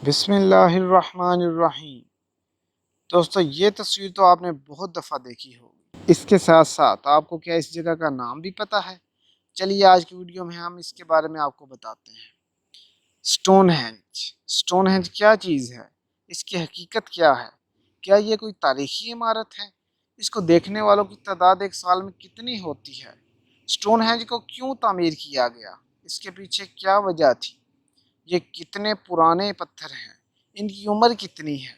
بسم اللہ الرحمن الرحیم۔ دوستو یہ تصویر تو آپ نے بہت دفعہ دیکھی ہوگی، اس کے ساتھ ساتھ آپ کو کیا اس جگہ کا نام بھی پتہ ہے؟ چلیے آج کی ویڈیو میں ہم اس کے بارے میں آپ کو بتاتے ہیں۔ سٹون ہینج۔ سٹون ہینج کیا چیز ہے؟ اس کی حقیقت کیا ہے؟ کیا یہ کوئی تاریخی عمارت ہے؟ اس کو دیکھنے والوں کی تعداد ایک سال میں کتنی ہوتی ہے؟ سٹون ہینج کو کیوں تعمیر کیا گیا؟ اس کے پیچھے کیا وجہ تھی؟ یہ کتنے پرانے پتھر ہیں؟ ان کی عمر کتنی ہے؟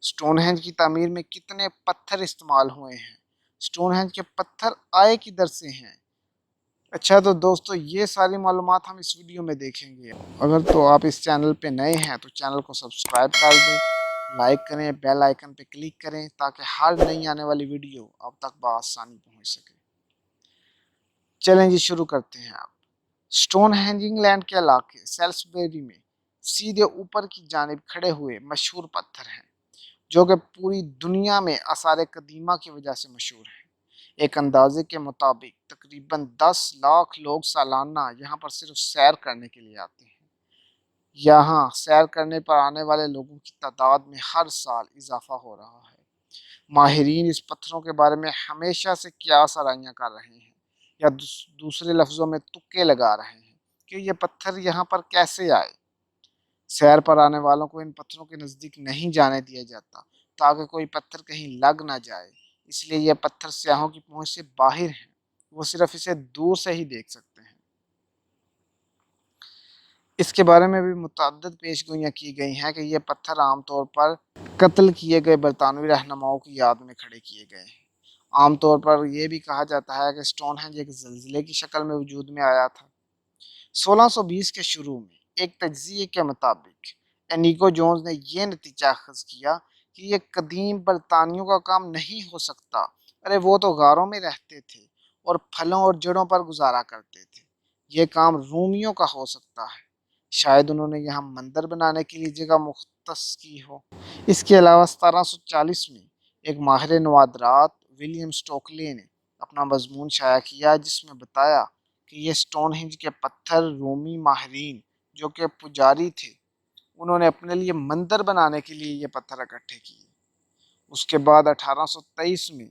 سٹون ہینج کی تعمیر میں کتنے پتھر استعمال ہوئے ہیں؟ سٹون ہینج کے پتھر آئے کدھر سے ہیں؟ اچھا تو دوستو یہ ساری معلومات ہم اس ویڈیو میں دیکھیں گے۔ اگر تو آپ اس چینل پہ نئے ہیں تو چینل کو سبسکرائب کر دیں، لائک کریں، بیل آئیکن پہ کلک کریں تاکہ ہر نئی آنے والی ویڈیو آپ تک بآسانی پہنچ سکے۔ چلیں جی شروع کرتے ہیں آپ۔ سٹون ہینج انگلینڈ کے علاقے سیلسبری میں سیدھے اوپر کی جانب کھڑے ہوئے مشہور پتھر ہیں جو کہ پوری دنیا میں آثار قدیمہ کی وجہ سے مشہور ہیں۔ ایک اندازے کے مطابق تقریباً 10 لاکھ لوگ سالانہ یہاں پر صرف سیر کرنے کے لیے آتے ہیں۔ یہاں سیر کرنے پر آنے والے لوگوں کی تعداد میں ہر سال اضافہ ہو رہا ہے۔ ماہرین اس پتھروں کے بارے میں ہمیشہ سے قیاس آرائیاں کر رہے ہیں یا دوسرے لفظوں میں تکے لگا رہے ہیں کہ یہ پتھر یہاں پر کیسے آئے۔ سیر پر آنے والوں کو ان پتھروں کے نزدیک نہیں جانے دیا جاتا تاکہ کوئی پتھر کہیں لگ نہ جائے، اس لیے یہ پتھر سیاحوں کی پہنچ سے باہر ہیں، وہ صرف اسے دور سے ہی دیکھ سکتے ہیں۔ اس کے بارے میں بھی متعدد پیش گوئیاں کی گئی ہیں کہ یہ پتھر عام طور پر قتل کیے گئے برطانوی رہنماؤں کی یاد میں کھڑے کیے گئے ہیں۔ عام طور پر یہ بھی کہا جاتا ہے کہ سٹون ہینج ایک زلزلے کی شکل میں وجود میں آیا تھا۔ 1620 کے شروع میں ایک تجزیے کے مطابق انیگو جونز نے یہ نتیجہ اخذ کیا کہ یہ قدیم برطانیوں کا کام نہیں ہو سکتا، ارے وہ تو غاروں میں رہتے تھے اور پھلوں اور جڑوں پر گزارا کرتے تھے، یہ کام رومیوں کا ہو سکتا ہے، شاید انہوں نے یہاں مندر بنانے کے لیے جگہ مختص کی ہو۔ اس کے علاوہ 1740 میں ایک ماہر نوادرات ولیم سٹوکلے نے اپنا مضمون شائع کیا جس میں بتایا کہ یہ سٹون ہینج کے پتھر رومی ماہرین جو کہ پجاری تھے انہوں نے اپنے لیے مندر بنانے کے لیے یہ پتھر اکٹھے کیے۔ اس کے بعد 1823 میں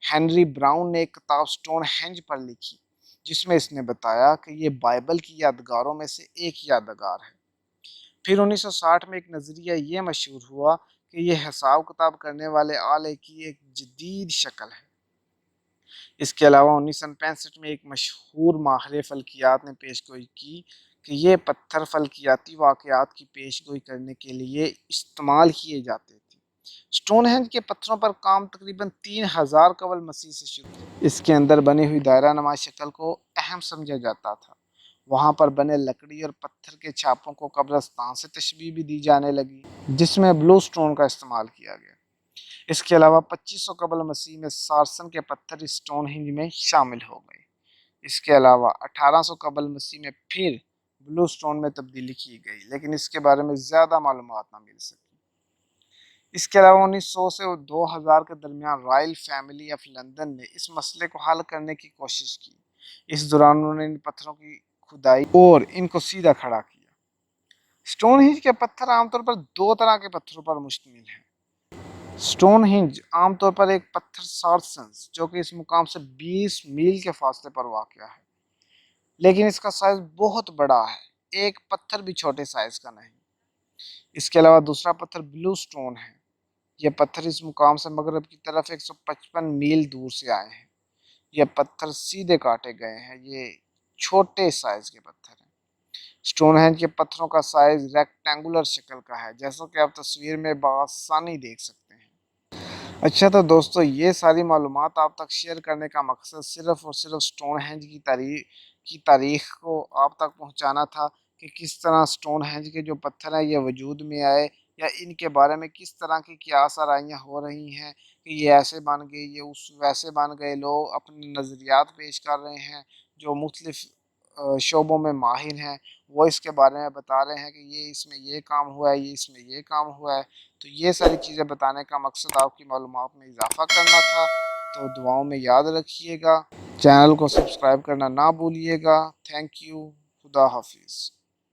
ہنری براؤن نے ایک کتاب سٹون ہینج پر لکھی جس میں اس نے بتایا کہ یہ بائبل کی یادگاروں میں سے ایک یادگار ہے۔ پھر 1960 میں ایک نظریہ یہ مشہور ہوا کہ یہ حساب کتاب کرنے والے آلے کی ایک جدید شکل ہے۔ اس کے علاوہ 1965 میں ایک مشہور ماہر فلکیات نے پیش گوئی کی کہ یہ پتھر فلکیاتی واقعات کی پیش گوئی کرنے کے لیے استعمال کیے جاتے تھے۔ سٹون ہینج کے پتھروں پر کام تقریباً 3000 قبل مسیح سے شروع ہوا۔ اس کے اندر بنی ہوئی دائرہ نما شکل کو اہم سمجھا جاتا تھا۔ وہاں پر بنے لکڑی اور پتھر کے چھاپوں کو قبرستان سے تشبیہ بھی دی جانے لگی جس میں بلو سٹون کا استعمال کیا گیا۔ اس کے علاوہ 2500 قبل مسیح میں سارسن کے پتھر سٹون ہینج میں شامل ہو گئے۔ اس کے علاوہ 1800 قبل مسیح میں پھر بلو سٹون میں تبدیلی کی گئی لیکن اس کے بارے میں زیادہ معلومات نہ مل سکی۔ اس کے علاوہ 1900 سے 2000 کے درمیان رائل فیملی آف لندن نے اس مسئلے کو حل کرنے کی کوشش کی۔ اس دوران انہوں نے ان پتھروں کی کھدائی اور ان کو سیدھا کھڑا کیا۔ سٹون ہینج کے پتھر عام طور پر دو طرح کے پتھروں پر مشتمل ہیں۔ سٹون ہینج عام طور پر ایک پتھر سارسنز جو کہ اس مقام سے 20 میل کے فاصلے پر واقع ہے، لیکن اس کا سائز بہت بڑا ہے، ایک پتھر بھی چھوٹے سائز کا نہیں۔ اس کے علاوہ دوسرا پتھر بلو سٹون ہے، یہ پتھر اس مقام سے مغرب کی طرف 155 میل دور سے آئے ہیں، یہ پتھر سیدھے کاٹے گئے ہیں، یہ چھوٹے سائز کے پتھر ہیں۔ سٹون ہینج کے پتھروں کا سائز ریکٹینگولر شکل کا ہے جیسا کہ آپ تصویر میں بآسانی دیکھ سکتے ہیں۔ اچھا تو دوستو یہ ساری معلومات آپ تک شیئر کرنے کا مقصد صرف اور صرف سٹون ہینج کی تاریخ کو آپ تک پہنچانا تھا کہ کس طرح سٹون ہینج کے جو پتھر ہیں یہ وجود میں آئے یا ان کے بارے میں کس طرح کی قیاس آرائیاں ہو رہی ہیں کہ یہ ایسے بن گئے، یہ ویسے بن گئے، لوگ اپنے نظریات پیش کر رہے ہیں، جو مختلف شعبوں میں ماہر ہیں وہ اس کے بارے میں بتا رہے ہیں کہ یہ اس میں یہ کام ہوا ہے، یہ اس میں یہ کام ہوا ہے۔ تو یہ ساری چیزیں بتانے کا مقصد آپ کی معلومات میں اضافہ کرنا تھا۔ تو دعاؤں میں یاد رکھیے گا، چینل کو سبسکرائب کرنا نہ بھولیے گا۔ تھینک یو، خدا حافظ۔